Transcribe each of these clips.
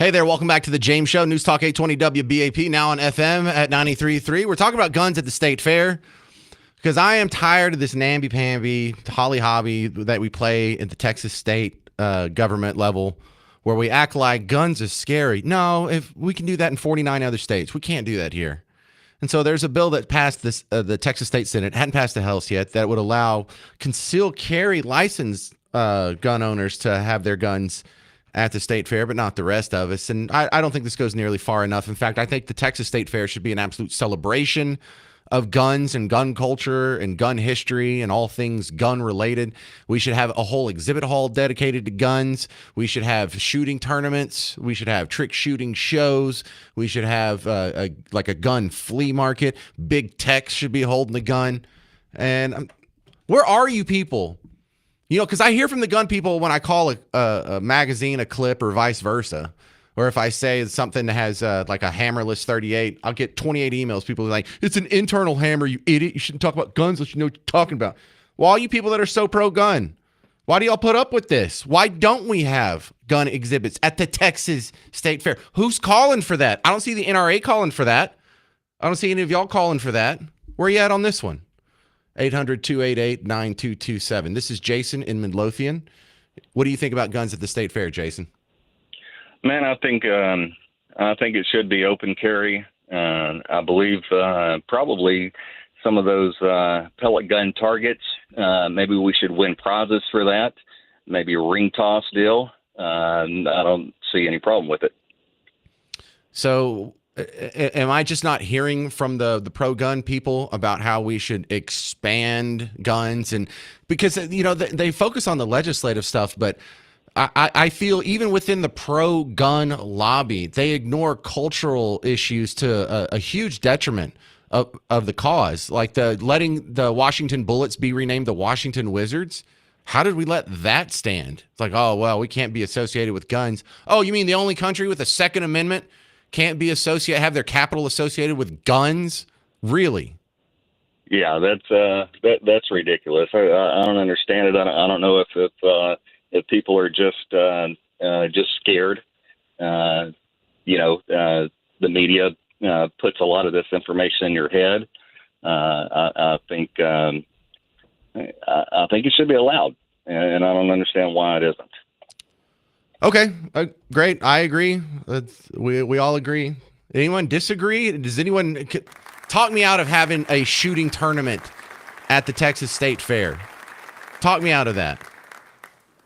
Hey there, welcome back to the James Show, News Talk 820 WBAP, now on FM at 93.3. We're talking about guns at the state fair because I am tired of this namby-pamby, holly-hobby that we play at the Texas state government level where we act like guns are scary. No, if we can do that in 49 other states. We can't do that here. And so there's a bill that passed the Texas State Senate, hadn't passed the House yet, that would allow concealed carry licensed gun owners to have their guns at the state fair, but not the rest of us. And I don't think this goes nearly far enough. In fact, I think the Texas State Fair should be an absolute celebration of guns and gun culture and gun history and all things gun related. We should have a whole exhibit hall dedicated to guns. We should have shooting tournaments. We should have trick shooting shows. We should have a gun flea market. Big tech should be holding the gun. And where are you people? You know, because I hear from the gun people when I call a magazine a clip or vice versa. Or if I say something that has like a hammerless 38, I'll get 28 emails. People are like, it's an internal hammer, you idiot. You shouldn't talk about guns unless you know what you're talking about. Well, all you people that are so pro-gun, why do y'all put up with this? Why don't we have gun exhibits at the Texas State Fair? Who's calling for that? I don't see the NRA calling for that. I don't see any of y'all calling for that. Where are you at on this one? 800-288-9227. This is Jason in Midlothian. What do you think about guns at the state fair, Jason? Man, I think it should be open carry. I believe probably some of those pellet gun targets, maybe we should win prizes for that. Maybe a ring toss deal. I don't see any problem with it. So am I just not hearing from the pro-gun people about how we should expand guns? And because, you know, they focus on the legislative stuff, but I feel even within the pro-gun lobby, they ignore cultural issues to a huge detriment of the cause. Like letting the Washington Bullets be renamed the Washington Wizards. How did we let that stand? It's like, oh, well, we can't be associated with guns. Oh, you mean the only country with a Second Amendment can't be have their capital associated with guns? Really? Yeah, that's ridiculous. I don't understand it. I don't know if people are just scared. The media puts a lot of this information in your head. I think it should be allowed, and I don't understand why it isn't. Okay, great. I agree. We all agree. Anyone disagree? Does anyone talk me out of having a shooting tournament at the Texas State Fair? Talk me out of that.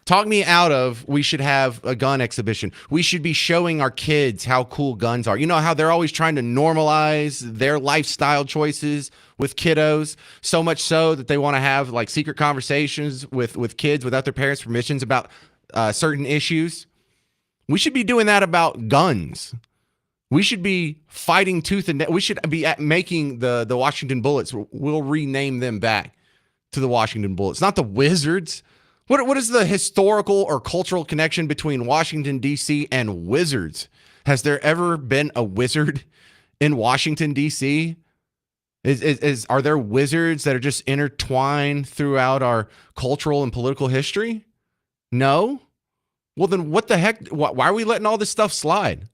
Talk me out of we should have a gun exhibition. We should be showing our kids how cool guns are. You know how they're always trying to normalize their lifestyle choices with kiddos, so much so that they want to have like secret conversations with kids without their parents' permissions about certain issues. We should be doing that about guns. We should be fighting tooth and nail. We should be making the Washington Bullets. We'll rename them back to the Washington Bullets, not the Wizards. What is the historical or cultural connection between Washington, D.C. and wizards? Has there ever been a wizard in Washington, D.C.? Are there wizards that are just intertwined throughout our cultural and political history? No? Well, then what the heck? Why are we letting all this stuff slide?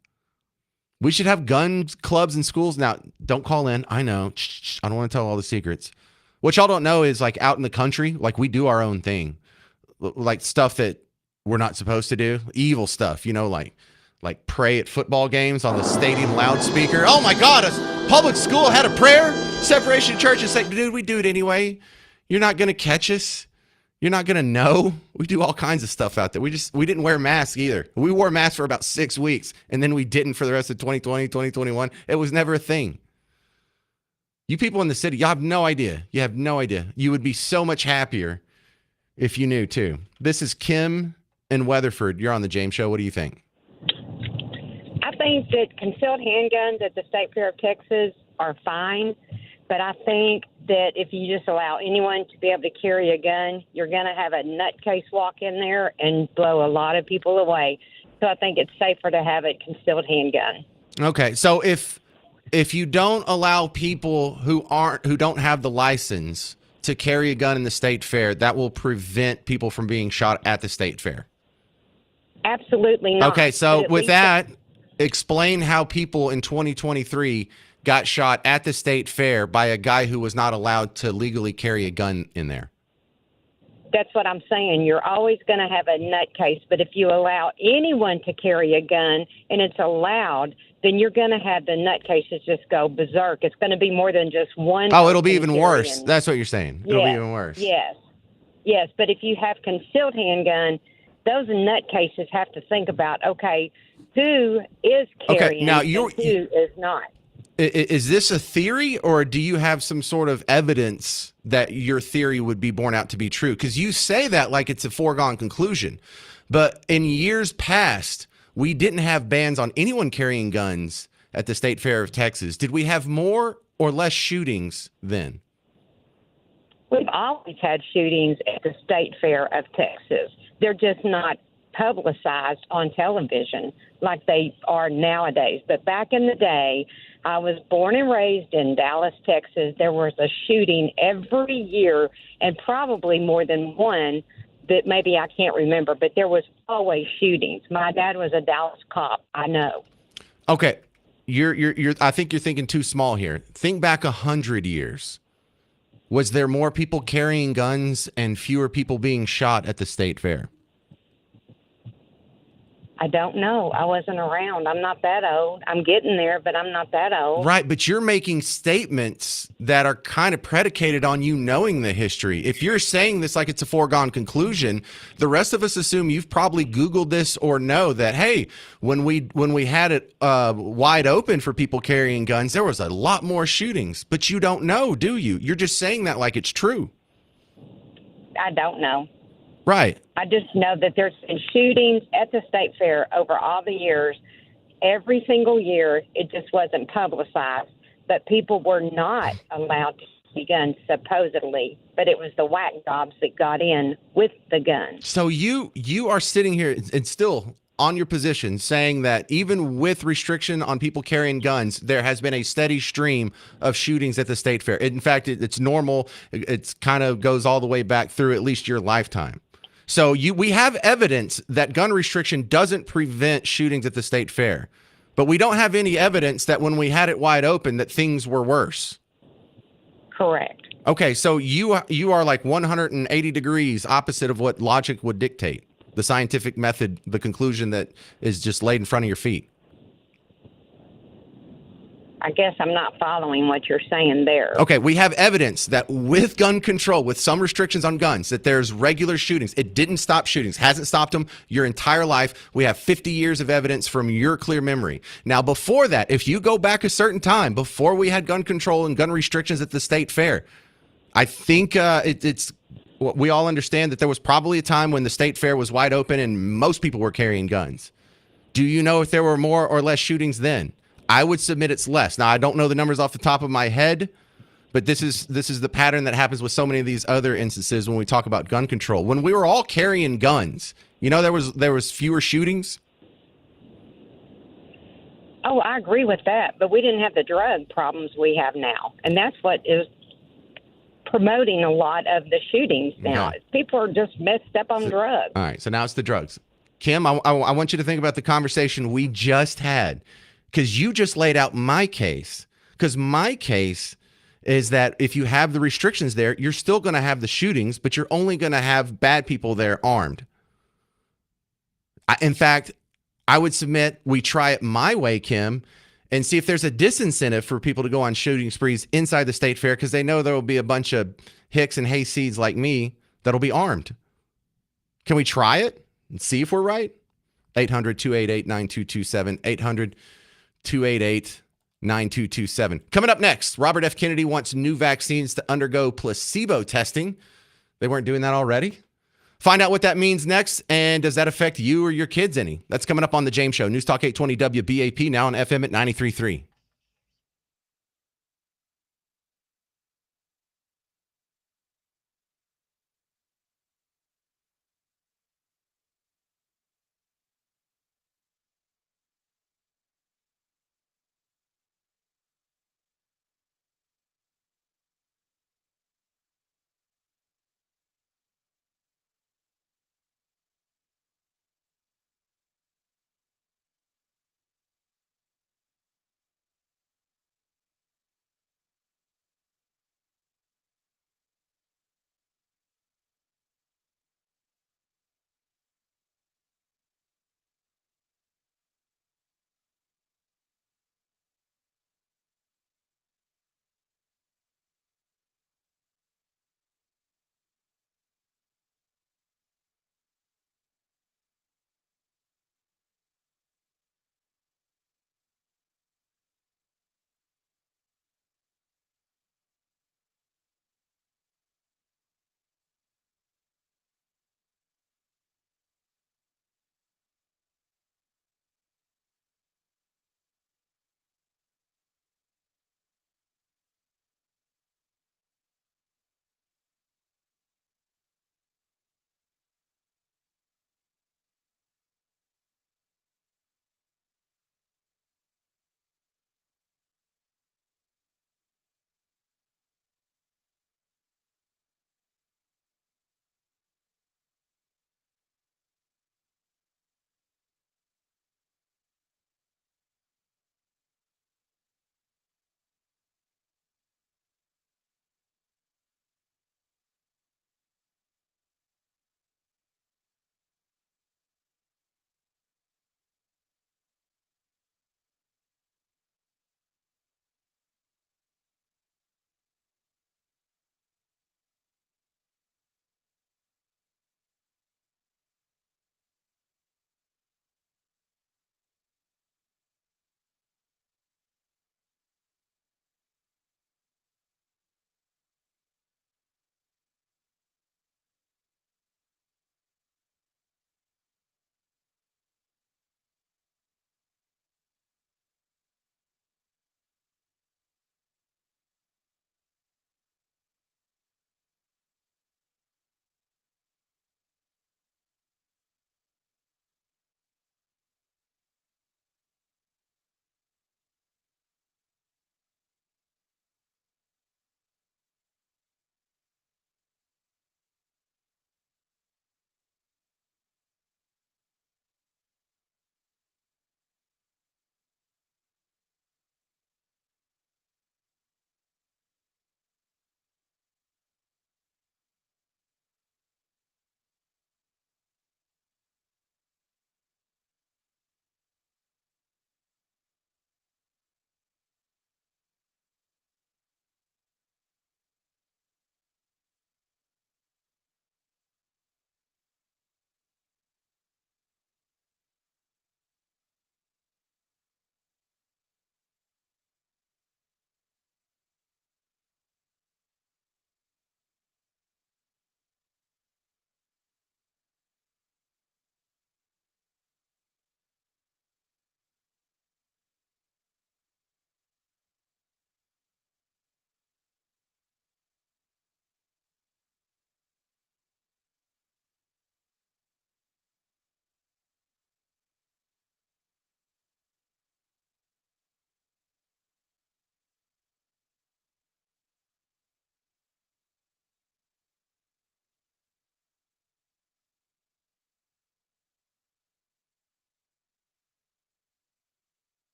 We should have gun clubs in schools. Now, don't call in. I know. Shh, I don't want to tell all the secrets. What y'all don't know is like out in the country, like we do our own thing. Like stuff that we're not supposed to do. Evil stuff, you know, like pray at football games on the stadium loudspeaker. Oh my God, a public school had a prayer. Separation Church is like, dude, we do it anyway. You're not going to catch us. You're not going to know. We do all kinds of stuff out there. We didn't wear masks either. We wore masks for about 6 weeks, and then we didn't for the rest of 2020, 2021. It was never a thing. You people in the city, you have no idea. You have no idea. You would be so much happier if you knew, too. This is Kim in Weatherford. You're on the James Show. What do you think? I think that concealed handguns at the State Fair of Texas are fine, but I think that if you just allow anyone to be able to carry a gun, you're going to have a nutcase walk in there and blow a lot of people away. So I think it's safer to have a concealed handgun. Okay, so if you don't allow people who don't have the license to carry a gun in the state fair, that will prevent people from being shot at the state fair. Absolutely not. Okay, so with that, Explain how people in 2023 got shot at the state fair by a guy who was not allowed to legally carry a gun in there. That's what I'm saying. You're always going to have a nutcase, but if you allow anyone to carry a gun and it's allowed, then you're going to have the nutcases just go berserk. It's going to be more than just one. Oh, it'll be person even worse. carrying. That's what you're saying. It'll be Yes, even worse. yes. But if you have concealed handgun, those nutcases have to think about, okay, who is carrying now and you're- who is not. Is this a theory, or do you have some sort of evidence that your theory would be borne out to be true? Because you say that like it's a foregone conclusion. But in years past, we didn't have bans on anyone carrying guns at the State Fair of Texas. Did we have more or less shootings then? We've always had shootings at the State Fair of Texas. They're just not publicized on television like they are nowadays. But back in the day, I was born and raised in Dallas, Texas. There was a shooting every year, and probably more than one that maybe I can't remember, but there was always shootings. My dad was a Dallas cop. I know. Okay. You're I think you're thinking too small here. Think back 100 years. Was there more people carrying guns and fewer people being shot at the state fair? I don't know. I wasn't around. I'm not that old. I'm getting there, but I'm not that old. Right, but you're making statements that are kind of predicated on you knowing the history. If you're saying this like it's a foregone conclusion, the rest of us assume you've probably Googled this or know that, hey, when we had it wide open for people carrying guns, there was a lot more shootings. But you don't know, do you? You're just saying that like it's true. I don't know. Right. I just know that there's been shootings at the state fair over all the years. Every single year, it just wasn't publicized. But people were not allowed to carry guns, supposedly. But it was the whack jobs that got in with the guns. So you are sitting here and still on your position saying that even with restriction on people carrying guns, there has been a steady stream of shootings at the state fair. In fact, it's normal. It's kind of goes all the way back through at least your lifetime. So we have evidence that gun restriction doesn't prevent shootings at the state fair, but we don't have any evidence that when we had it wide open that things were worse. Correct. Okay, so you are like 180 degrees opposite of what logic would dictate. The scientific method, the conclusion that is just laid in front of your feet. I guess I'm not following what you're saying there. Okay, we have evidence that with gun control, with some restrictions on guns, that there's regular shootings. It didn't stop shootings, hasn't stopped them your entire life. We have 50 years of evidence from your clear memory. Now, before that, if you go back a certain time, before we had gun control and gun restrictions at the state fair, I think we all understand that there was probably a time when the state fair was wide open and most people were carrying guns. Do you know if there were more or less shootings then? I would submit it's less. Now, I don't know the numbers off the top of my head, but this is the pattern that happens with so many of these other instances when we talk about gun control. When we were all carrying guns, you know, there was fewer shootings. Oh, I agree with that, but we didn't have the drug problems we have now, and that's what is promoting a lot of the shootings now. Okay. People are just messed up on drugs. All right, so now it's the drugs. Kim, I want you to think about the conversation we just had, because you just laid out my case. Because my case is that if you have the restrictions there, you're still going to have the shootings, but you're only going to have bad people there armed. In fact, I would submit we try it my way, Kim, and see if there's a disincentive for people to go on shooting sprees inside the state fair because they know there will be a bunch of hicks and hayseeds like me that'll be armed. Can we try it and see if we're right? 800-288-9227, 800-288-9227. Coming up next, Robert F. Kennedy wants new vaccines to undergo placebo testing. They weren't doing that already. Find out what that means next, and does that affect you or your kids any? That's coming up on The James Show. News Talk 820 WBAP, now on FM at 93.3.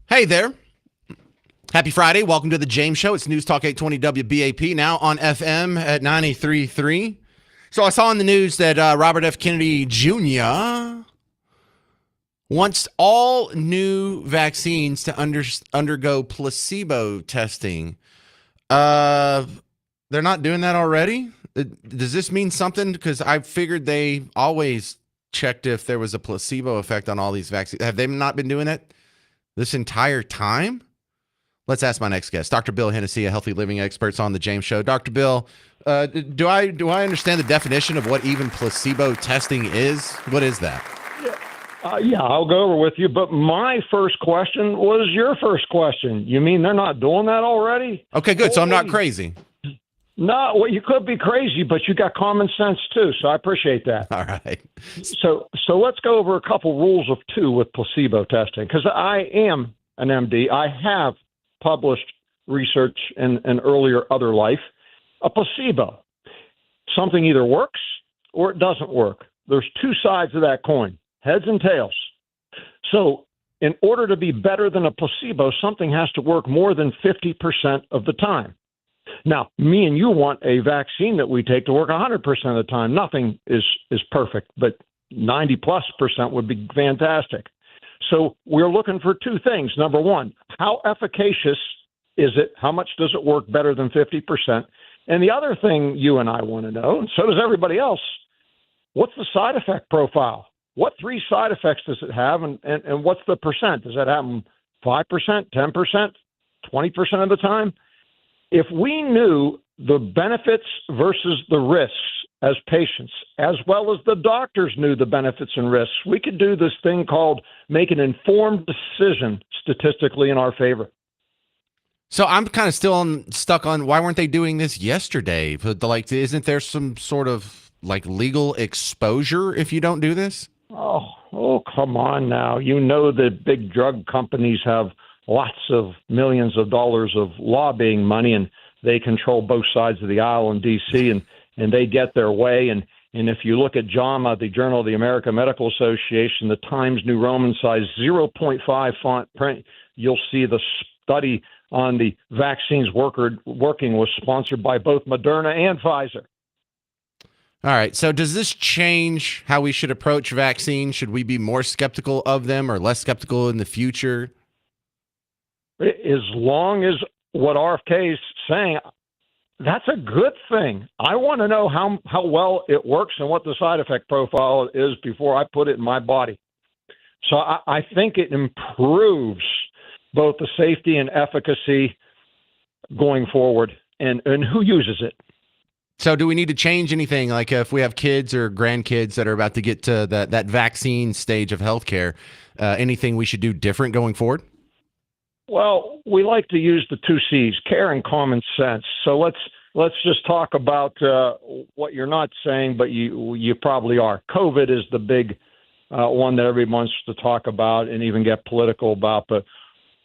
Hey there. Happy Friday. Welcome to the James Show. It's News Talk 820 WBAP, now on FM at 93.3. So I saw in the news that Robert F. Kennedy Jr. wants all new vaccines to undergo placebo testing. They're not doing that already? Does this mean something? Because I figured they always checked if there was a placebo effect on all these vaccines. Have they not been doing it this entire time? Let's ask my next guest, Dr. Bill Hennessy, a healthy living expert on the James Show. Dr. Bill, do I understand the definition of what even placebo testing is? What is that? Yeah, I'll go over with you. But my first question was your first question. You mean they're not doing that already? Okay, good. So I'm not crazy. No, well, you could be crazy, but you got common sense too. So I appreciate that. All right. So let's go over a couple rules of two with placebo testing, because I am an MD. I have published research in an earlier other life. A placebo, something either works or it doesn't work. There's two sides of that coin, heads and tails. So in order to be better than a placebo, something has to work more than 50% of the time. Now, me and you want a vaccine that we take to work 100% of the time. Nothing is perfect, but 90+% would be fantastic. So we're looking for two things. Number one, how efficacious is it? How much does it work better than 50%? And the other thing you and I want to know, and so does everybody else, what's the side effect profile? What three side effects does it have, and what's the percent? Does that happen 5%, 10%, 20% of the time? If we knew the benefits versus the risks as patients, as well as the doctors knew the benefits and risks, we could do this thing called make an informed decision statistically in our favor. So I'm kind of still stuck on why weren't they doing this yesterday? But like, isn't there some sort of like legal exposure if you don't do this? Oh, come on now. You know that big drug companies have lots of millions of dollars of lobbying money, and they control both sides of the aisle in D.C., and they get their way. And if you look at JAMA, the Journal of the American Medical Association, the Times New Roman size 0.5 font print, you'll see the study on the vaccines working was sponsored by both Moderna and Pfizer. All right. So does this change how we should approach vaccines? Should we be more skeptical of them or less skeptical in the future? As long as what RFK is saying, that's a good thing. I want to know how well it works and what the side effect profile is before I put it in my body. So I think it improves both the safety and efficacy going forward, and who uses it. So do we need to change anything? Like if we have kids or grandkids that are about to get to that vaccine stage of healthcare, anything we should do different going forward? Well, we like to use the two C's, care and common sense. So let's just talk about what you're not saying, but you probably are. COVID is the big one that everyone wants to talk about and even get political about.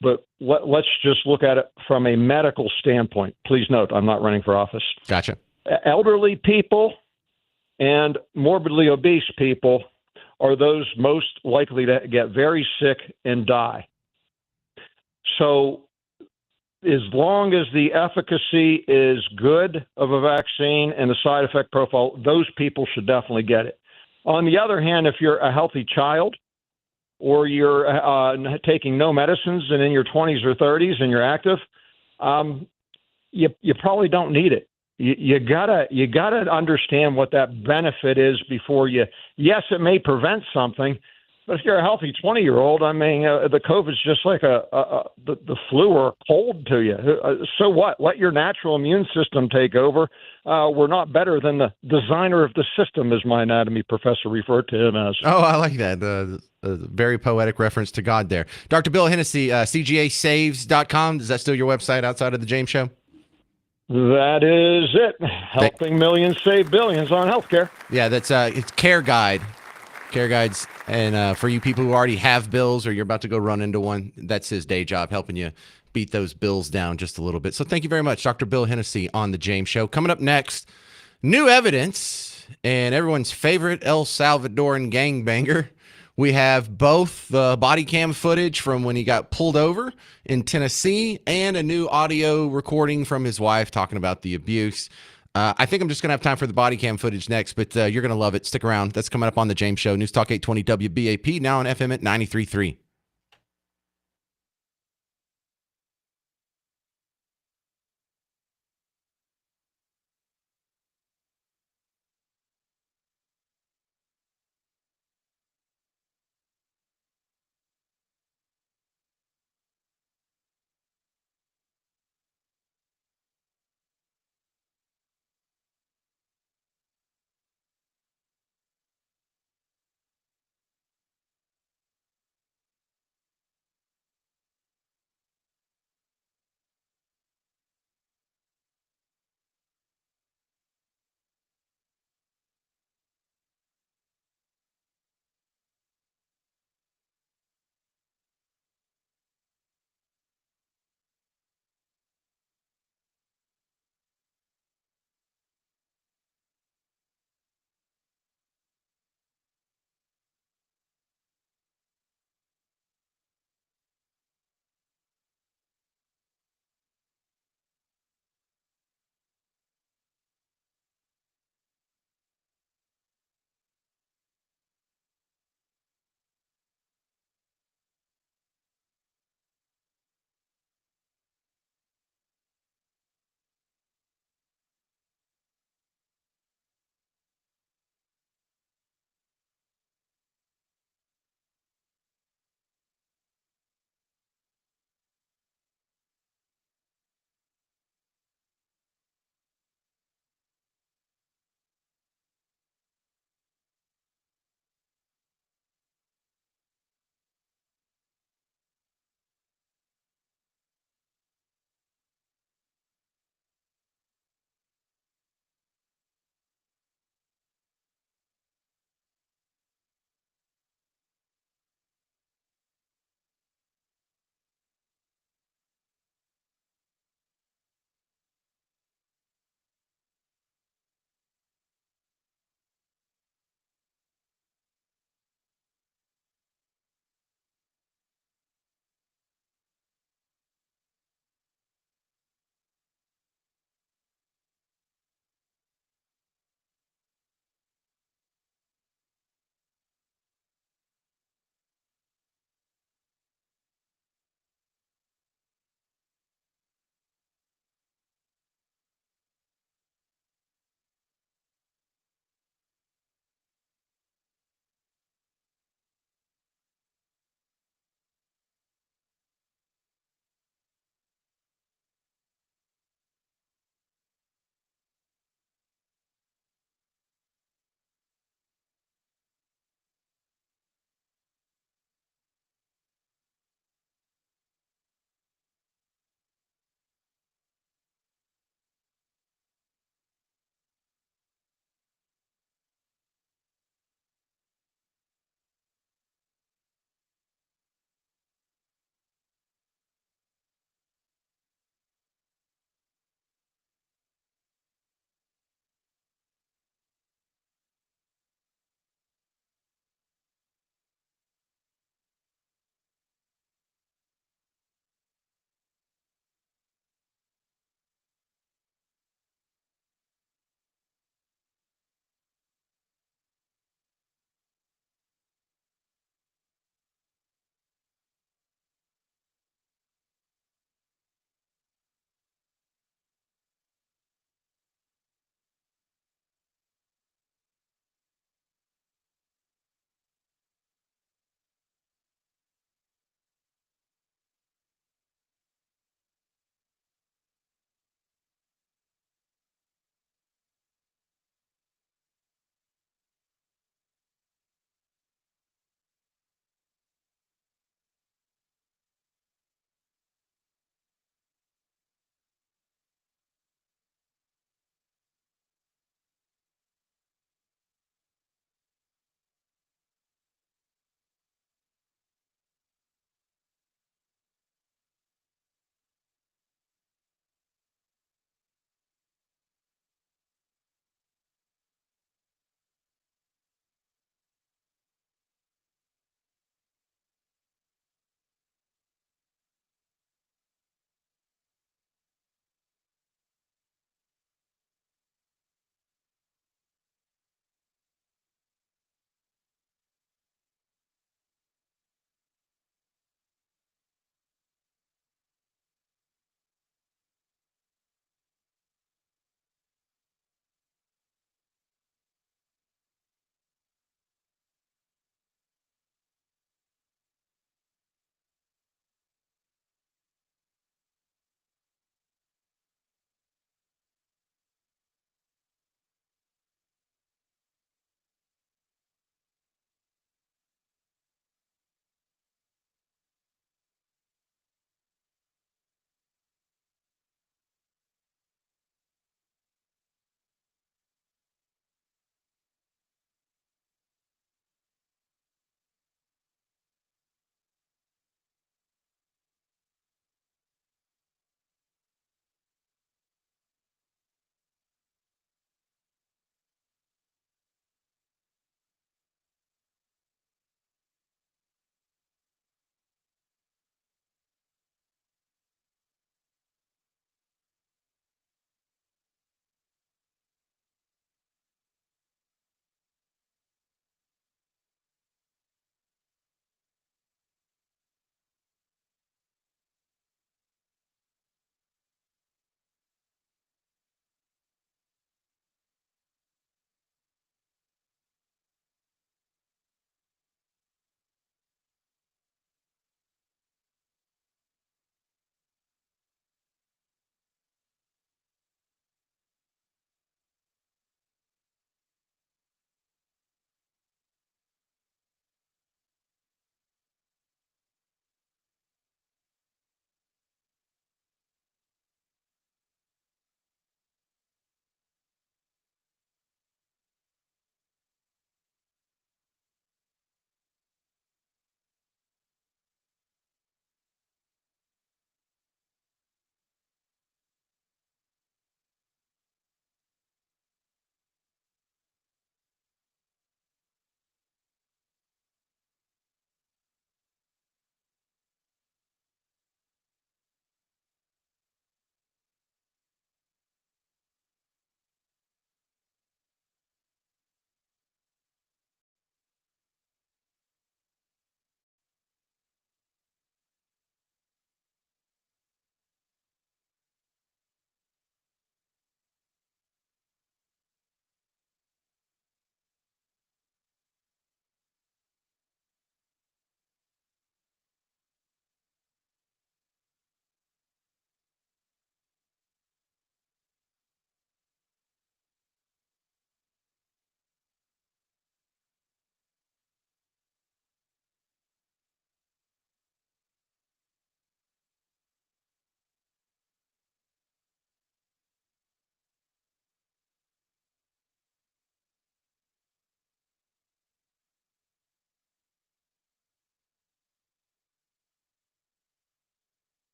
But let's just look at it from a medical standpoint. Please note, I'm not running for office. Gotcha. Elderly people and morbidly obese people are those most likely to get very sick and die. So as long as the efficacy is good of a vaccine and the side effect profile, those people should definitely get it. On the other hand, if you're a healthy child or you're taking no medicines and in your 20s or 30s and you're active, you probably don't need it. You gotta understand what that benefit is before you. Yes, it may prevent something, but if you're a healthy 20-year-old, I mean, the COVID's just like the flu or a cold to you. So what? Let your natural immune system take over. We're not better than the designer of the system, as my anatomy professor referred to him as. Oh, I like that. A very poetic reference to God there. Dr. Bill Hennessy, CGASaves.com. Is that still your website outside of the James Show? That is it. Helping millions save billions on healthcare. Yeah, that's it's Care Guide. Care Guides. And for you people who already have bills or you're about to go run into one, that's his day job, helping you beat those bills down just a little bit. So thank you very much, Dr. Bill Hennessy on the James Show. Coming up next, new evidence and everyone's favorite El Salvadoran gangbanger We have both the body cam footage from when he got pulled over in Tennessee and a new audio recording from his wife talking about the abuse. I think I'm just going to have time for the body cam footage next, but you're going to love it. Stick around. That's coming up on The James Show. News Talk 820 WBAP, now on FM at 93.3.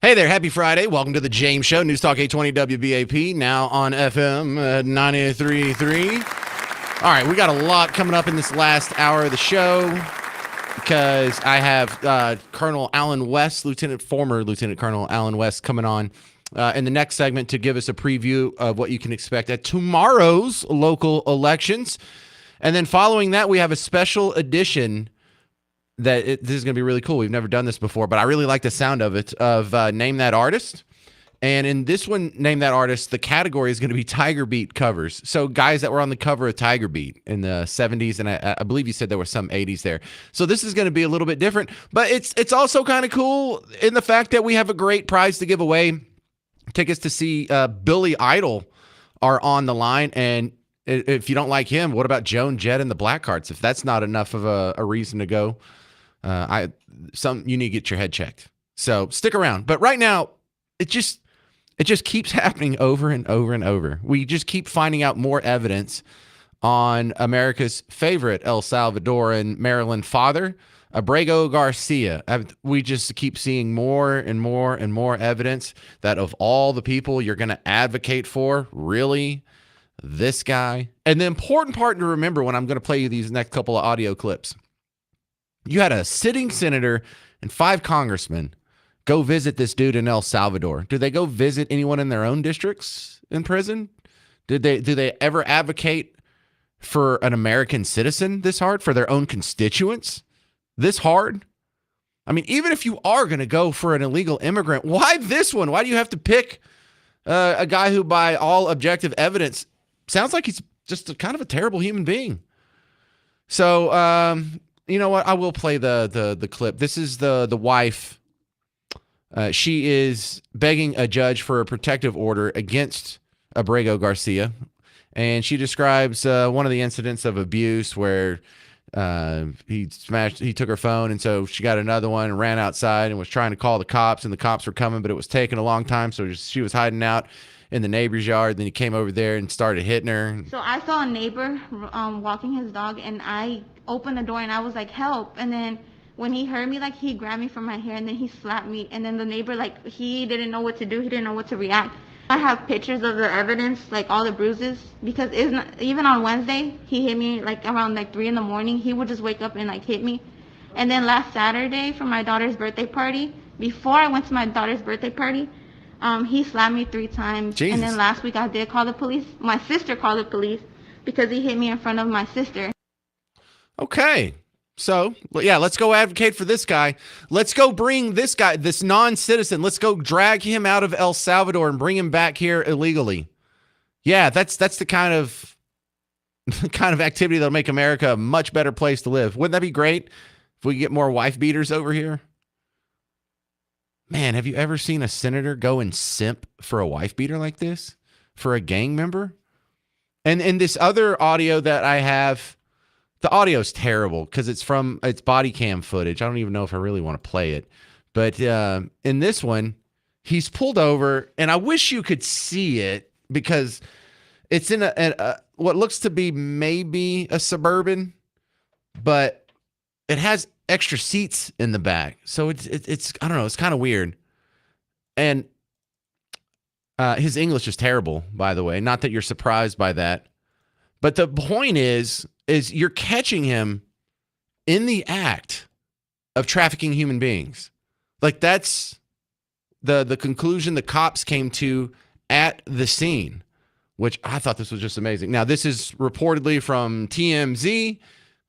Hey there, happy Friday. Welcome to the James Show, News Talk 820 WBAP, now on FM 93.3. All right, we got a lot coming up in this last hour of the show because I have Colonel Allen West, former Lieutenant Colonel Allen West, coming on in the next segment to give us a preview of what you can expect at tomorrow's local elections. And then following that, we have a special edition this is going to be really cool. We've never done this before, but I really like the sound of it, of Name That Artist. And in this one, Name That Artist, the category is going to be Tiger Beat covers. So guys that were on the cover of Tiger Beat in the 70s, and I believe you said there was some 80s there. So this is going to be a little bit different, but it's also kind of cool in the fact that we have a great prize to give away. Tickets to see Billy Idol are on the line, and if you don't like him, what about Joan Jett and the Blackhearts? If that's not enough of a reason to go, you need to get your head checked. So stick around. But right now, it just keeps happening over and over and over. We just keep finding out more evidence on America's favorite El Salvadoran Maryland father, Abrego Garcia. We just keep seeing more and more and more evidence that of all the people you're going to advocate for, really, this guy. And the important part to remember when I'm going to play you these next couple of audio clips, you had a sitting senator and 5 congressmen go visit this dude in El Salvador. Do they go visit anyone in their own districts in prison? Do they ever advocate for an American citizen this hard, for their own constituents this hard? I mean, even if you are going to go for an illegal immigrant, why this one? Why do you have to pick a guy who, by all objective evidence, sounds like he's just kind of a terrible human being? So, you know what? I will play the clip. This is the wife. She is begging a judge for a protective order against Abrego Garcia, and she describes one of the incidents of abuse where he took her phone, and so she got another one and ran outside and was trying to call the cops, and the cops were coming, but it was taking a long time, so she was hiding out in the neighbor's yard. Then he came over there and started hitting her. So I saw a neighbor walking his dog, and I opened the door and I was like, help. And then when he heard me, like, he grabbed me from my hair and then he slapped me. And then the neighbor, like, he didn't know what to do. He didn't know what to react. I have pictures of the evidence, like all the bruises, because even on Wednesday, he hit me like around like 3 a.m. He would just wake up and like hit me. And then last Saturday for my daughter's birthday party, before I went to my daughter's birthday party, he slapped me 3 times. Jesus. And then last week I did call the police. My sister called the police because he hit me in front of my sister. Okay. So, yeah, let's go advocate for this guy. Let's go bring this guy, this non-citizen, let's go drag him out of El Salvador and bring him back here illegally. Yeah, that's the kind of activity that'll make America a much better place to live. Wouldn't that be great if we get more wife beaters over here? Man, have you ever seen a senator go and simp for a wife beater like this? For a gang member? And in this other audio that I have, the audio's terrible because it's body cam footage. I don't even know if I really want to play it. But in this one, he's pulled over, and I wish you could see it because it's in a what looks to be maybe a Suburban, but it has extra seats in the back. So it's I don't know, it's kind of weird. And his English is terrible, by the way. Not that you're surprised by that. But the point is you're catching him in the act of trafficking human beings. Like, that's the conclusion the cops came to at the scene, which I thought this was just amazing. Now, this is reportedly from TMZ,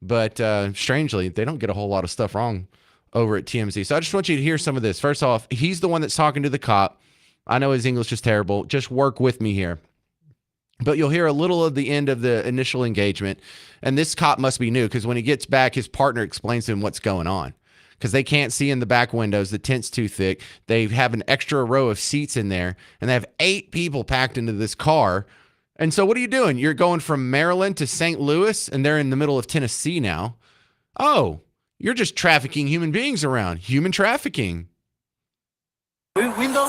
but strangely, they don't get a whole lot of stuff wrong over at TMZ. So I just want you to hear some of this. First off, he's the one that's talking to the cop. I know his English is terrible. Just work with me here. But you'll hear a little of the end of the initial engagement. And this cop must be new because when he gets back, his partner explains to him what's going on. Because they can't see in the back windows. The tent's too thick. They have an extra row of seats in there. And they have 8 people packed into this car. And so what are you doing? You're going from Maryland to St. Louis, and they're in the middle of Tennessee now. Oh, you're just trafficking human beings around. Human trafficking. Window?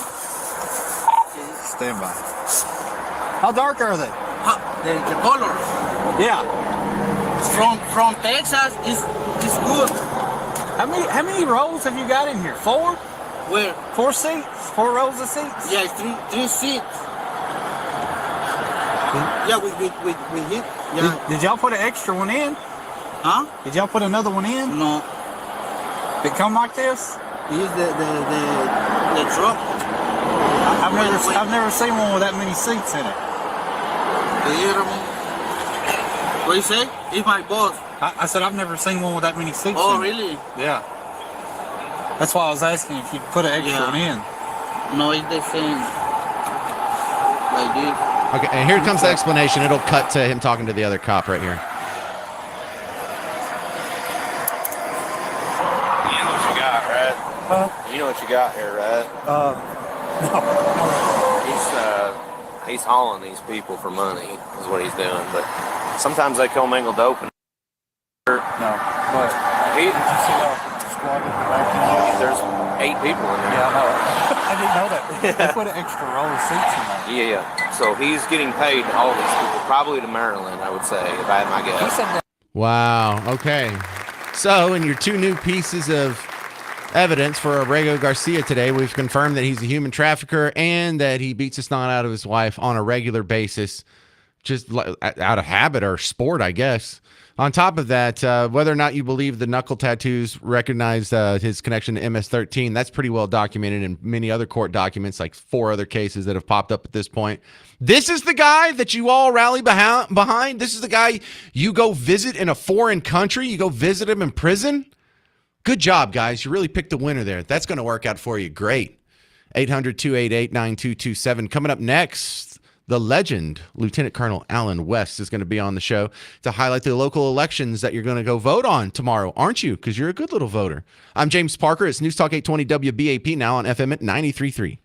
Stand by. How dark are they? The color. Yeah. From Texas is good. How many rows have you got in here? 4? Where? 4 seats, 4 rows of seats. Yeah, three seats. Yeah, we hit. Yeah. Did y'all put an extra one in? Huh? Did y'all put another one in? No. Did it come like this? Use the truck. I've never seen one with that many seats in it. What you say? He's my boss. I said I've never seen one with that many seats. Oh, in it. really? Yeah. That's why I was asking if you put an extra one in. No, it's the same. Like this. Okay, and here comes the explanation. It'll cut to him talking to the other cop right here. You know what you got, right? You know what you got here, right? He's hauling these people for money, is what he's doing. But sometimes they commingle dope. And No. But he, did you see the squad in the back? there's 8 people in there. Yeah, I know. I didn't know that. They put an extra row of seats in there. Yeah. So he's getting paid to haul these people, probably to Maryland, I would say, if I had my He guess. said that. Wow. Okay. So, in your 2 new pieces of evidence for Abrego Garcia today, we've confirmed that he's a human trafficker and that he beats the snot out of his wife on a regular basis, just out of habit or sport, I guess. On top of that, whether or not you believe the knuckle tattoos recognize his connection to MS-13, that's pretty well documented in many other court documents, like 4 other cases that have popped up at this point. This is the guy that you all rally behind. This is the guy you go visit in a foreign country. You go visit him in prison. Good job, guys. You really picked a winner there. That's going to work out for you. Great. 800-288-9227. Coming up next, the legend, Lieutenant Colonel Alan West, is going to be on the show to highlight the local elections that you're going to go vote on tomorrow, aren't you? Because you're a good little voter. I'm James Parker. It's News Talk 820 WBAP, now on FM at 93.3.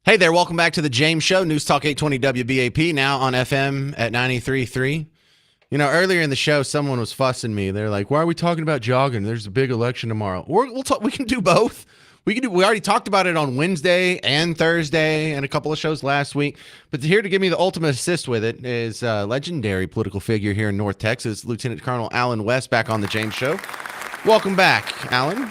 Hey there, welcome back to the James Show, News Talk 820 WBAP, now on FM at 93.3. You know, earlier in the show, someone was fussing me. They're like, why are we talking about jogging? There's a big election tomorrow. We'll talk. We can do both. We already talked about it on Wednesday and Thursday and a couple of shows last week. But here to give me the ultimate assist with it is legendary political figure here in North Texas, Lieutenant Colonel Alan West, back on the James Show. Welcome back, Alan.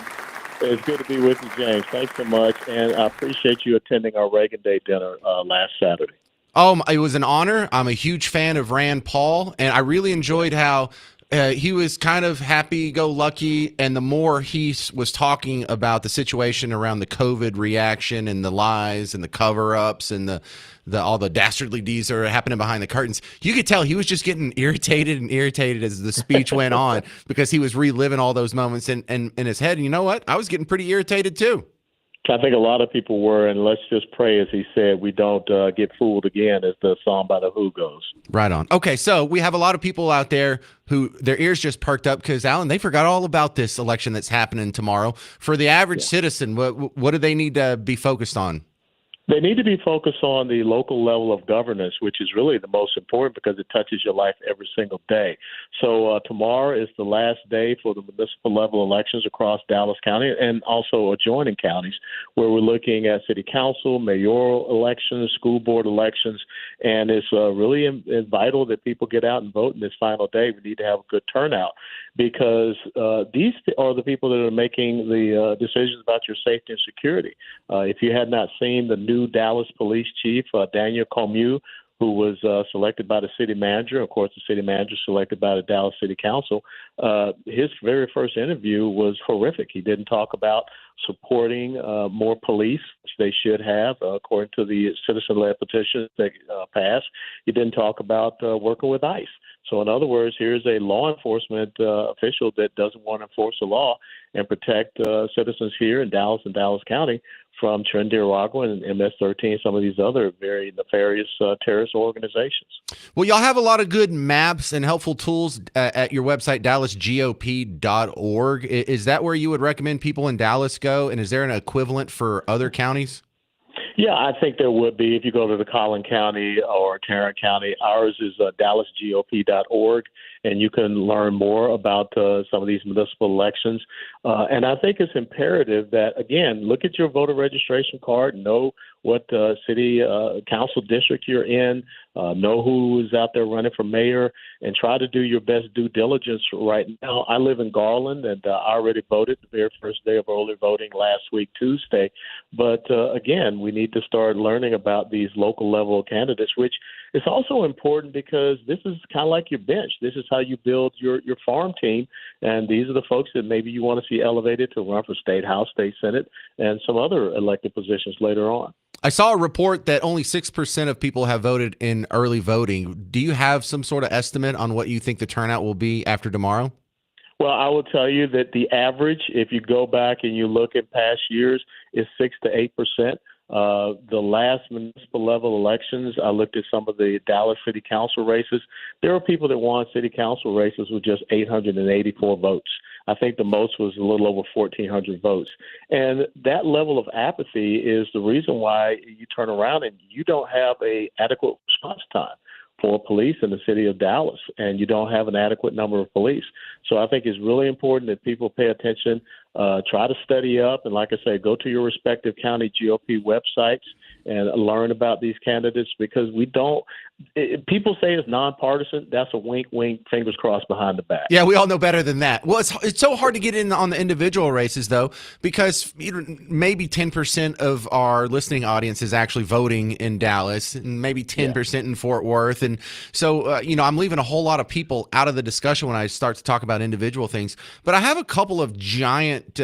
It's good to be with you, James. Thanks so much, and I appreciate you attending our Reagan Day dinner last Saturday. Oh, it was an honor. I'm a huge fan of Rand Paul, and I really enjoyed how he was kind of happy-go-lucky, and the more he was talking about the situation around the COVID reaction and the lies and the cover-ups and the all the dastardly deeds that are happening behind the curtains, you could tell he was just getting irritated as the speech went on because he was reliving all those moments in his head. And you know what? I was getting pretty irritated too. I think a lot of people were, and let's just pray, as he said, we don't get fooled again, as the song by The Who goes. Right on. Okay, so we have a lot of people out there who their ears just perked up because, Alan, they forgot all about this election that's happening tomorrow. For the average citizen, what do they need to be focused on? They need to be focused on the local level of governance, which is really the most important because it touches your life every single day. So tomorrow is the last day for the municipal level elections across Dallas County and also adjoining counties, where we're looking at city council, mayoral elections, school board elections, and it's really vital that people get out and vote in this final day. We need to have a good turnout because these are the people that are making the decisions about your safety and security. If you had not seen the new Dallas police chief, Daniel Comeau, who was selected by the city manager, of course, the city manager selected by the Dallas City Council, his very first interview was horrific. He didn't talk about supporting more police, which they should have, according to the citizen-led petition that passed. He didn't talk about working with ICE. So in other words, here's a law enforcement official that doesn't want to enforce the law and protect citizens here in Dallas and Dallas County from Trinidad and MS-13, some of these other very nefarious terrorist organizations. Well, y'all have a lot of good maps and helpful tools at your website, dallasgop.org. Is that where you would recommend people in Dallas go? And is there an equivalent for other counties? Yeah, I think there would be. If you go to the Collin County or Tarrant County, ours is dallasgop.org, and you can learn more about some of these municipal elections. And I think it's imperative that, again, look at your voter registration card, know what city council district you're in, know who is out there running for mayor, and try to do your best due diligence right now. I live in Garland, and I already voted the very first day of early voting last week, Tuesday. But again, we need to start learning about these local level candidates, which is also important because this is kind of like your bench. This is how you build your farm team. And these are the folks that maybe you want to see elevated to run for state house, state senate, and some other elected positions later on. I saw a report that only 6% of people have voted in early voting. Do you have some sort of estimate on what you think the turnout will be after tomorrow? Well, I will tell you that the average, if you go back and you look at past years, is 6 to 8%. The last municipal level elections, I looked at some of the Dallas City Council races. There were people that won city council races with just 884 votes. I think the most was a little over 1,400 votes. And that level of apathy is the reason why you turn around and you don't have an adequate response time for police in the city of Dallas, and you don't have an adequate number of police. So I think it's really important that people pay attention, try to study up, and like I say, go to your respective county GOP websites and learn about these candidates because people say it's nonpartisan. That's a wink, wink, fingers crossed behind the back. Yeah, we all know better than that. Well, it's so hard to get in on the individual races, though, because maybe 10% of our listening audience is actually voting in Dallas and maybe 10% in Fort Worth. And so, I'm leaving a whole lot of people out of the discussion when I start to talk about individual things. But I have a couple of giant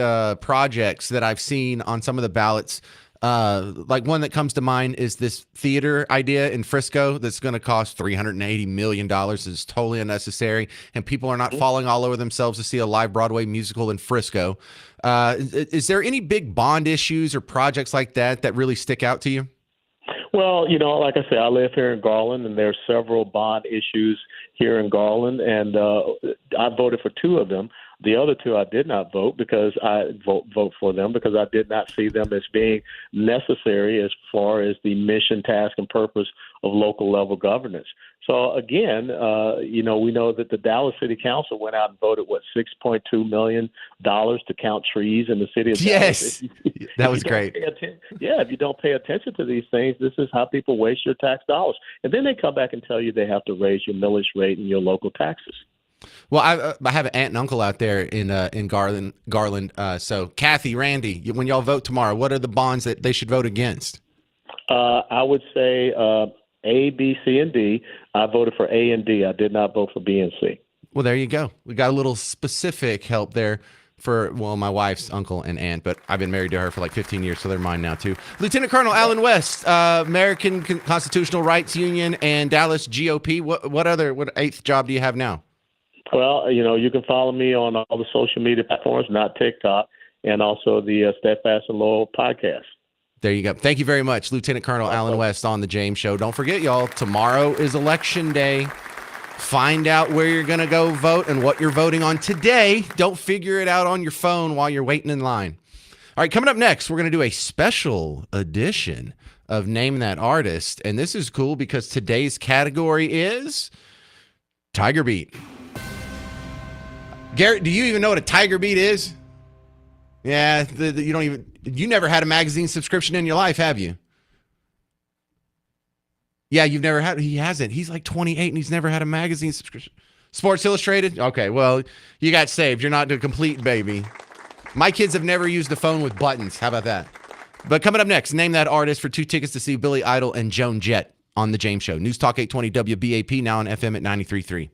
projects that I've seen on some of the ballots. Like one that comes to mind is this theater idea in Frisco that's going to cost $380 million. It's totally unnecessary, and people are not falling all over themselves to see a live Broadway musical in Frisco. Is there any big bond issues or projects like that really stick out to you? Well, like I said, I live here in Garland, and there are several bond issues here in Garland, and I voted for two of them. The other two I did not vote because I vote for them because I did not see them as being necessary as far as the mission, task, and purpose of local level governance. So again, we know that the Dallas City Council went out and voted $6.2 million to count trees in the city of Yes, Dallas. that was great. If you don't pay attention to these things, this is how people waste your tax dollars. And then they come back and tell you they have to raise your millage rate and your local taxes. Well, I have an aunt and uncle out there in Garland. So Kathy, Randy, when y'all vote tomorrow, what are the bonds that they should vote against? I would say A, B, C, and D. I voted for A and D. I did not vote for B and C. Well, there you go. We got a little specific help there for, my wife's uncle and aunt, but I've been married to her for like 15 years, so they're mine now too. Lieutenant Colonel Alan West, American Constitutional Rights Union and Dallas GOP. What eighth job do you have now? Well, you can follow me on all the social media platforms, not TikTok, and also the Steadfast and Loyal podcast. There you go. Thank you very much, Lieutenant Colonel Alan West on the James Show. Don't forget, y'all, tomorrow is Election Day. Find out where you're going to go vote and what you're voting on today. Don't figure it out on your phone while you're waiting in line. All right, coming up next, we're going to do a special edition of Name That Artist. And this is cool because today's category is Tiger Beat. Garrett, do you even know what a Tiger Beat is? Yeah, you never had a magazine subscription in your life, have you? Yeah, you've never had. He hasn't. He's like 28 and he's never had a magazine subscription. Sports Illustrated? Okay, well, you got saved. You're not a complete baby. My kids have never used a phone with buttons. How about that? But coming up next, Name That Artist for 2 tickets to see Billy Idol and Joan Jett on The James Show. News Talk 820 WBAP, now on FM at 93.3.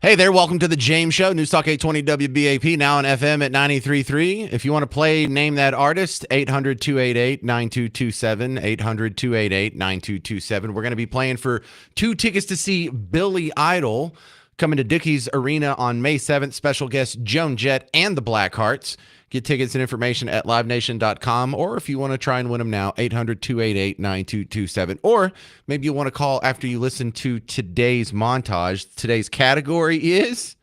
Hey there, welcome to the James Show, News Talk 820 WBAP, now on FM at 93.3. If you want to play Name That Artist, 800-288-9227, 800-288-9227. We're going to be playing for 2 tickets to see Billy Idol coming to Dickies Arena on May 7th. Special guests Joan Jett and the Blackhearts. Get tickets and information at livenation.com, or if you want to try and win them now, 800-288-9227. Or maybe you want to call after you listen to today's montage. Today's category is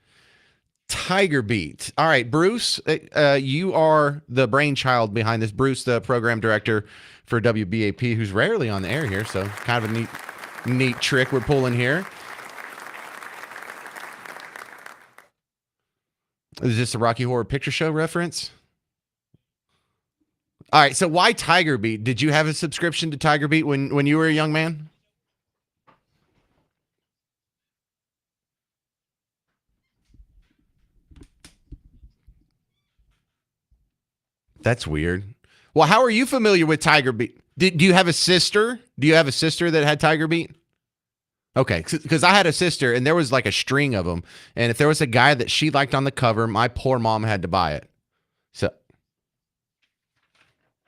Tiger Beat. All right, Bruce, you are the brainchild behind this. Bruce, the program director for WBAP, who's rarely on the air here, so kind of a neat trick we're pulling here. Is this a Rocky Horror Picture Show reference? All right, so why Tiger Beat? Did you have a subscription to Tiger Beat when you were a young man? That's weird. Well, how are you familiar with Tiger Beat? Do you have a sister? Do you have a sister that had Tiger Beat? Okay, because I had a sister, and there was like a string of them. And if there was a guy that she liked on the cover, my poor mom had to buy it. So,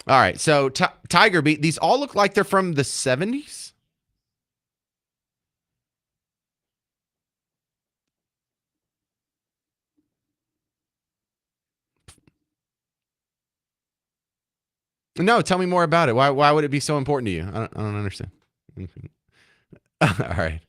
all right, so Tiger Beat, these all look like they're from the 70s? No, tell me more about it. Why would it be so important to you? I don't understand. All right.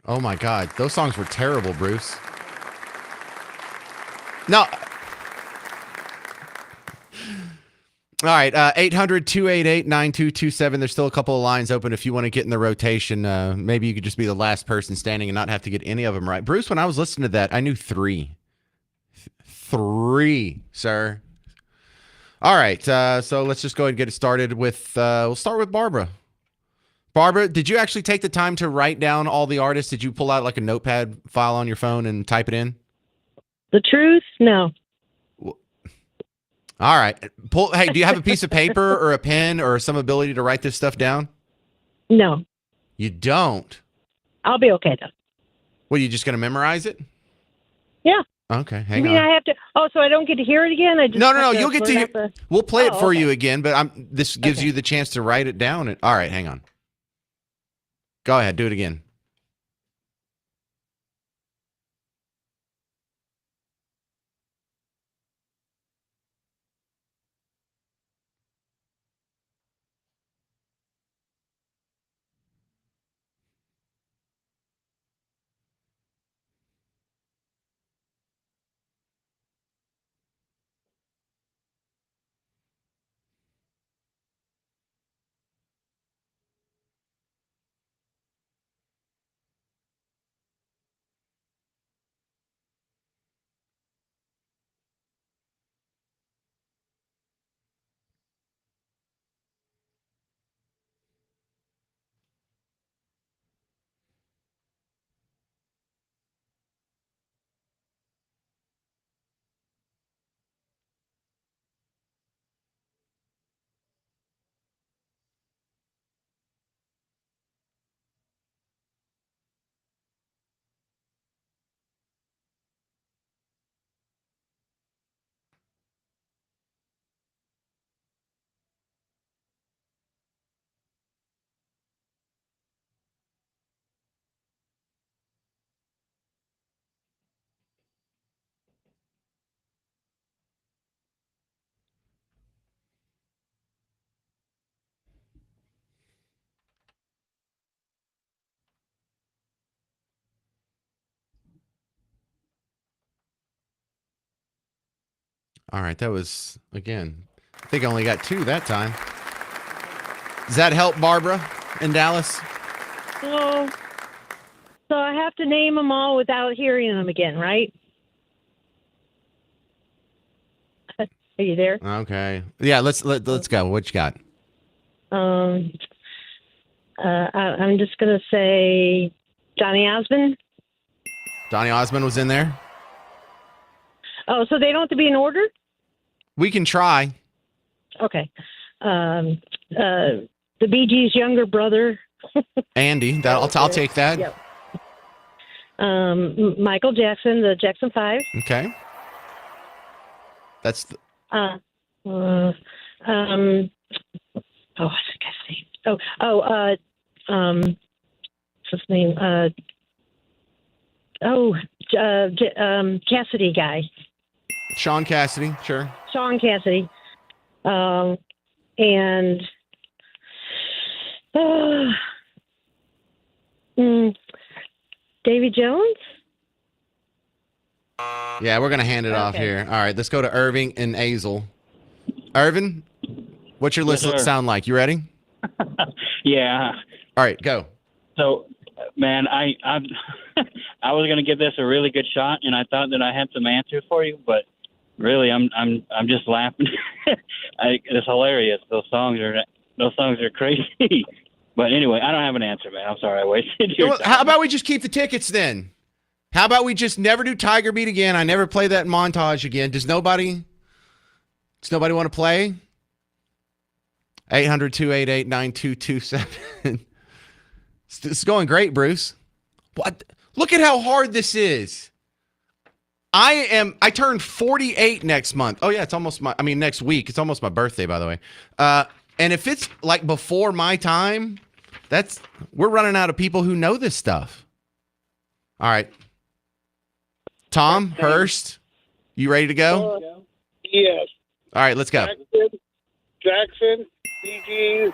Oh my God, those songs were terrible, Bruce. No. All right, 800-288-9227. There's still a couple of lines open if you want to get in the rotation. Maybe you could just be the last person standing and not have to get any of them right. Bruce, when I was listening to that, I knew 3. 3, sir. All right, so let's just go ahead and get it started with, we'll start with Barbara. Barbara, did you actually take the time to write down all the artists? Did you pull out like a notepad file on your phone and type it in? The truth? No. All right. Hey, do you have a piece of paper or a pen or some ability to write this stuff down? No. You don't? I'll be okay, though. Well, you just going to memorize it? Yeah. Okay, hang you on. mean I have to? Oh, so I don't get to hear it again? No. You'll get to hear. We'll play it for okay. you again, but this gives you the chance to write it down. All right, hang on. Go ahead, do it again. All right, that was, again, I think I only got 2 that time. Does that help, Barbara in Dallas? So, so I have to name them all without hearing them again, right? Are you there? Okay. Yeah, let's go. What you got? I'm just going to say Johnny Osmond. Donny Osmond was in there. Oh, so they don't have to be in order? We can try. Okay. The Bee Gees' younger brother. Andy, I'll take that. Yep. Michael Jackson, the Jackson 5. Okay. That's What's the guy's name? What's his name? Cassidy guy. Sean Cassidy, sure. Sean Cassidy. And Davy Jones? Yeah, we're going to hand it off Okay. here. All right, let's go to Irving and Azel. Irvin, what's your list Yes, sir. sound like? You ready? Yeah. All right, go. So, man, I I was gonna give this a really good shot, and I thought that I had some answers for you, but really, I'm just laughing. It's hilarious. Those songs are crazy. But anyway, I don't have an answer, man. I'm sorry I wasted your Well, time. how about we just keep the tickets then? How about we just never do Tiger Beat again? I never play that montage again. Does nobody want to play? 800-288-9227. It's going great, Bruce. What? Look at how hard this is. I turn 48 next month. Oh yeah, it's almost next week. It's almost my birthday, by the way. And if it's like before my time, we're running out of people who know this stuff. All right. Tom Hurst, you ready to go? Yes. All right, let's go. Jackson, Bee Gees,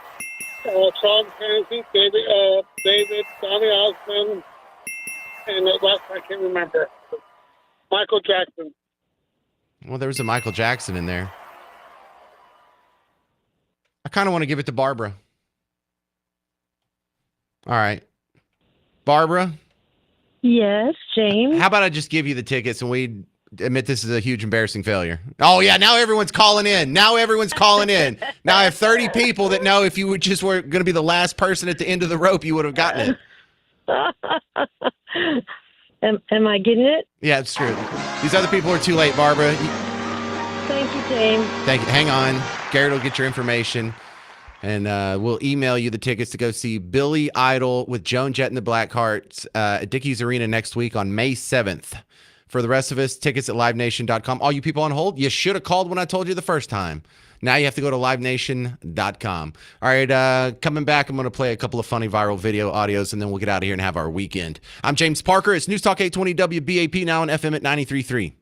Tom Clancy, David, Donny Osmond, and the last I can't remember. Michael Jackson. Well, there was a Michael Jackson in there. I kind of want to give it to Barbara. All right. Barbara? Yes, James. How about I just give you the tickets and we admit this is a huge embarrassing failure? Oh, yeah, now everyone's calling in. Now I have 30 people that know if you were going to be the last person at the end of the rope, you would have gotten it. Am I getting it? Yeah, it's true. These other people are too late, Barbara. Thank you, James. Thank you. Hang on. Garrett will get your information, and we'll email you the tickets to go see Billy Idol with Joan Jett and the Blackhearts at Dickies Arena next week on May 7th. For the rest of us, tickets at livenation.com. All you people on hold, you should have called when I told you the first time. Now you have to go to livenation.com. All right, coming back, I'm going to play a couple of funny viral video audios, and then we'll get out of here and have our weekend. I'm James Parker. It's News Talk 820 WBAP, now on FM at 93.3.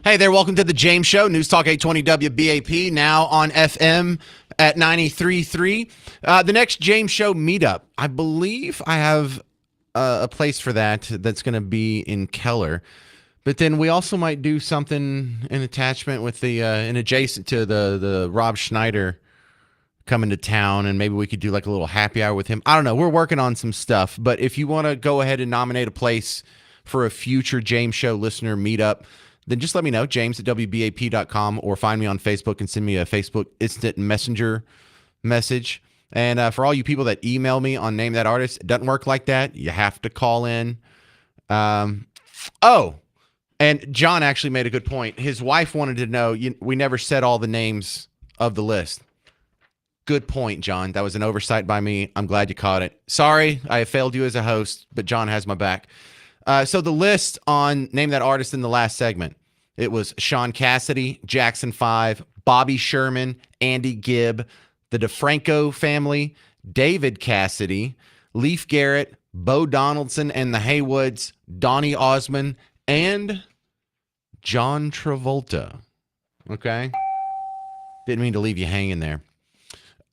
Hey there, welcome to the James Show, News Talk 820 WBAP, now on FM at 93.3. The next James Show meetup, I believe I have a place for that's going to be in Keller. But then we also might do something in attachment with the, in adjacent to the Rob Schneider coming to town, and maybe we could do like a little happy hour with him. I don't know. We're working on some stuff, but if you want to go ahead and nominate a place for a future James Show listener meetup, then just let me know, james@wbap.com, or find me on Facebook and send me a Facebook instant messenger message. And for all you people that email me on Name That Artist, it doesn't work like that. You have to call in. And John actually made a good point. His wife wanted to know, we never said all the names of the list. Good point, John. That was an oversight by me. I'm glad you caught it. Sorry, I have failed you as a host, but John has my back. So the list on Name That Artist in the last segment, it was Sean Cassidy, Jackson 5, Bobby Sherman, Andy Gibb, the DeFranco family, David Cassidy, Leif Garrett, Bo Donaldson and the Haywoods, Donny Osmond, and John Travolta. Okay? Didn't mean to leave you hanging there.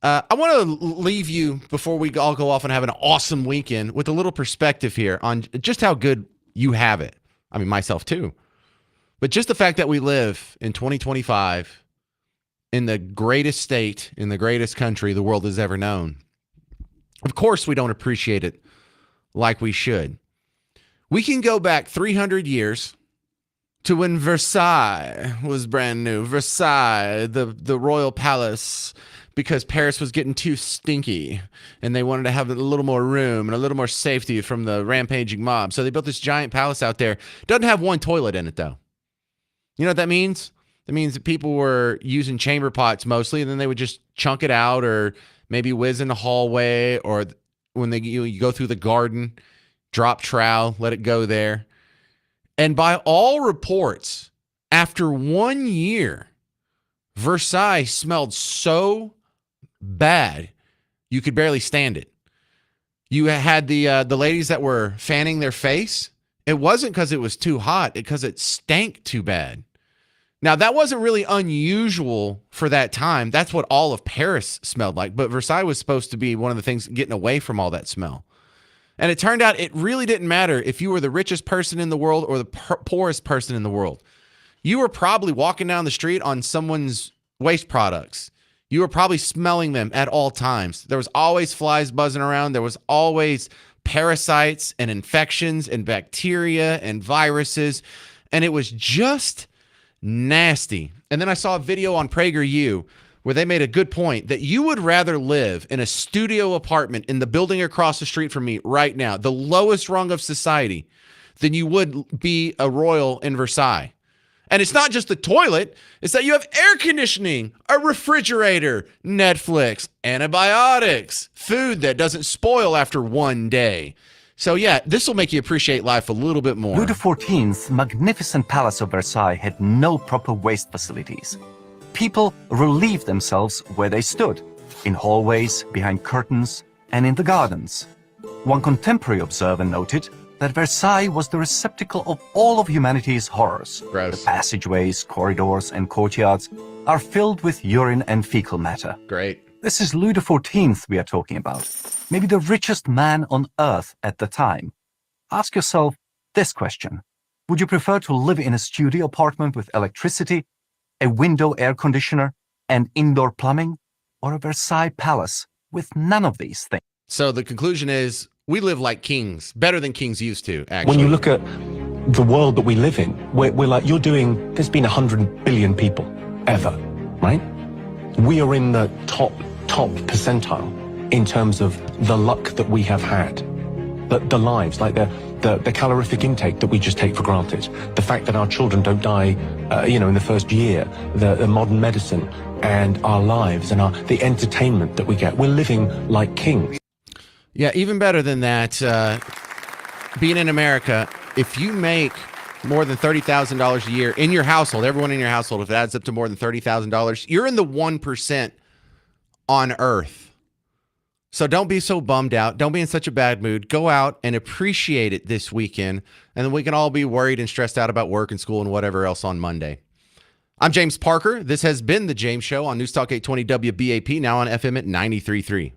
I want to leave you, before we all go off and have an awesome weekend, with a little perspective here on just how good you have it. I mean, myself too. But just the fact that we live in 2025 in the greatest state, in the greatest country the world has ever known. Of course, we don't appreciate it like we should. We can go back 300 years to when Versailles was brand new. Versailles, the royal palace, because Paris was getting too stinky and they wanted to have a little more room and a little more safety from the rampaging mob. So they built this giant palace out there. Doesn't have one toilet in it, though. You know what that means? That means that people were using chamber pots mostly, and then they would just chunk it out, or maybe whiz in the hallway, or when you go through the garden, drop trowel, let it go there. And by all reports, after 1 year, Versailles smelled so bad you could barely stand it. You had the ladies that were fanning their face. It wasn't because it was too hot, because it stank too bad. Now, that wasn't really unusual for that time. That's what all of Paris smelled like. But Versailles was supposed to be one of the things getting away from all that smell. And it turned out it really didn't matter if you were the richest person in the world or the poorest person in the world. You were probably walking down the street on someone's waste products. You were probably smelling them at all times. There was always flies buzzing around. There was always parasites and infections and bacteria and viruses. And it was just nasty. And then I saw a video on PragerU where they made a good point that you would rather live in a studio apartment in the building across the street from me right now, the lowest rung of society, than you would be a royal in Versailles. And it's not just the toilet. It's that you have air conditioning, a refrigerator, Netflix, antibiotics, food that doesn't spoil after 1 day. So yeah, this will make you appreciate life a little bit more. Louis XIV's magnificent Palace of Versailles had no proper waste facilities. People relieved themselves where they stood, in hallways, behind curtains, and in the gardens. One contemporary observer noted that Versailles was the receptacle of all of humanity's horrors. Gross. The passageways, corridors, and courtyards are filled with urine and fecal matter. Great. This is Louis XIV we are talking about, maybe the richest man on earth at the time. Ask yourself this question. Would you prefer to live in a studio apartment with electricity, a window air conditioner, and indoor plumbing, or a Versailles palace with none of these things? So the conclusion is we live like kings, better than kings used to, actually. When you look at the world that we live in, we're like, there's been 100 billion people ever, right? We are in the top percentile in terms of the luck that we have had. The lives, like the calorific intake that we just take for granted. The fact that our children don't die, in the first year. The modern medicine and our lives and the entertainment that we get. We're living like kings. Yeah, even better than that, being in America, if you make more than $30,000 a year in your household, everyone in your household, if it adds up to more than $30,000, you're in the 1% on Earth. So don't be so bummed out. Don't be in such a bad mood. Go out and appreciate it this weekend. And then we can all be worried and stressed out about work and school and whatever else on Monday. I'm James Parker. This has been The James Show on News Talk 820 WBAP, now on FM at 93.3.